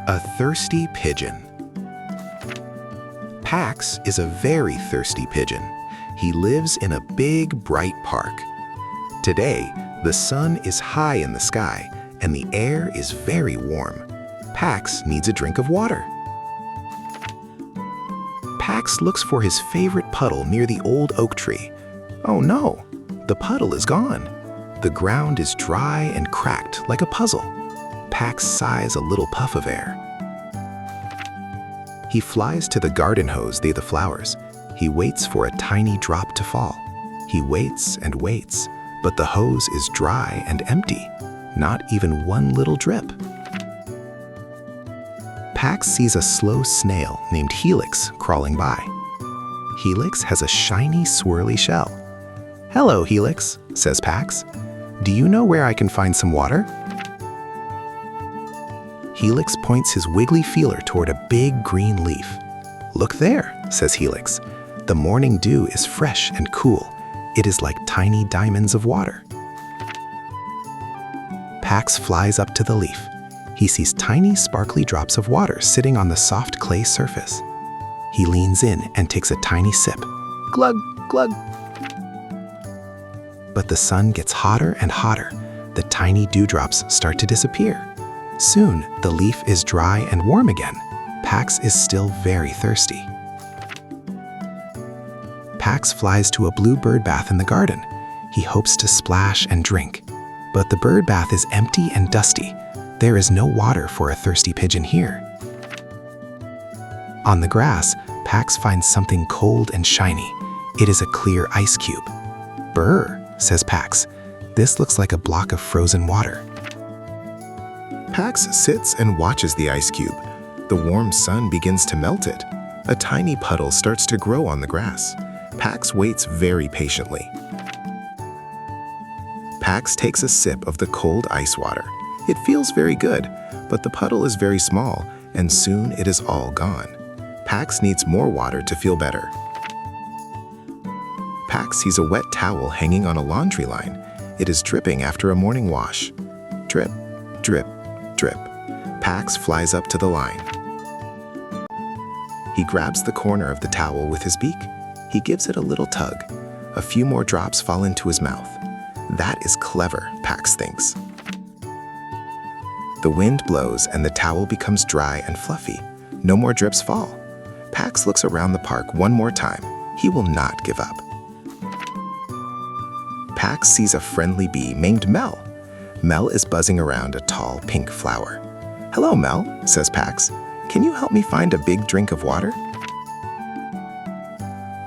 A thirsty pigeon. Pax is a very thirsty pigeon. He lives in a big, bright park. Today, the sun is high in the sky and the air is very warm. Pax needs a drink of water. Pax looks for his favorite puddle near the old oak tree. Oh no, the puddle is gone. The ground is dry and cracked like a puzzle. Pax sighs a little puff of air. He flies to the garden hose near the flowers. He waits for a tiny drop to fall. He waits and waits, but the hose is dry and empty. Not even one little drip. Pax sees a slow snail named Helix crawling by. Helix has a shiny, swirly shell. "Hello, Helix," says Pax. "Do you know where I can find some water?" Helix points his wiggly feeler toward a big green leaf. "Look there," says Helix. "The morning dew is fresh and cool. It is like tiny diamonds of water." Pax flies up to the leaf. He sees tiny, sparkly drops of water sitting on the soft clay surface. He leans in and takes a tiny sip. Glug, glug. But the sun gets hotter and hotter. The tiny dewdrops start to disappear. Soon, the leaf is dry and warm again. Pax is still very thirsty. Pax flies to a blue bird bath in the garden. He hopes to splash and drink. But the bird bath is empty and dusty. There is no water for a thirsty pigeon here. On the grass, Pax finds something cold and shiny. It is a clear ice cube. "Brr," says Pax. "This looks like a block of frozen water." Pax sits and watches the ice cube. The warm sun begins to melt it. A tiny puddle starts to grow on the grass. Pax waits very patiently. Pax takes a sip of the cold ice water. It feels very good, but the puddle is very small, and soon it is all gone. Pax needs more water to feel better. Pax sees a wet towel hanging on a laundry line. It is dripping after a morning wash. Drip, drip, drip. Pax flies up to the line. He grabs the corner of the towel with his beak. He gives it a little tug. A few more drops fall into his mouth. That is clever, Pax thinks. The wind blows and the towel becomes dry and fluffy. No more drips fall. Pax looks around the park one more time. He will not give up. Pax sees a friendly bee named Mel. Mel is buzzing around a tall pink flower. "Hello, Mel," says Pax. "Can you help me find a big drink of water?"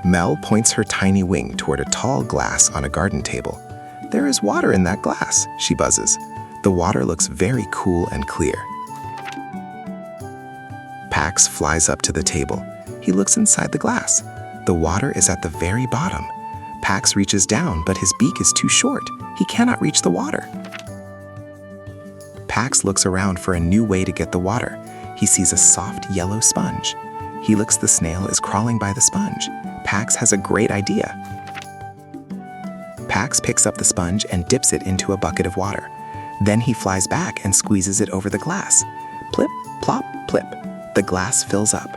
Mel points her tiny wing toward a tall glass on a garden table. "There is water in that glass," she buzzes. The water looks very cool and clear. Pax flies up to the table. He looks inside the glass. The water is at the very bottom. Pax reaches down, but his beak is too short. He cannot reach the water. Pax looks around for a new way to get the water. He sees a soft yellow sponge. Helix the snail is crawling by the sponge. Pax has a great idea. Pax picks up the sponge and dips it into a bucket of water. Then he flies back and squeezes it over the glass. Plip, plop, plip. The glass fills up.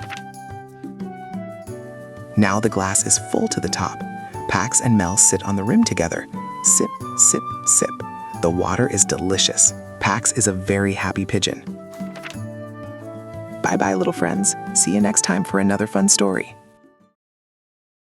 Now the glass is full to the top. Pax and Mel sit on the rim together. Sip, sip, sip. The water is delicious. Pax is a very happy pigeon. Bye-bye, little friends. See you next time for another fun story.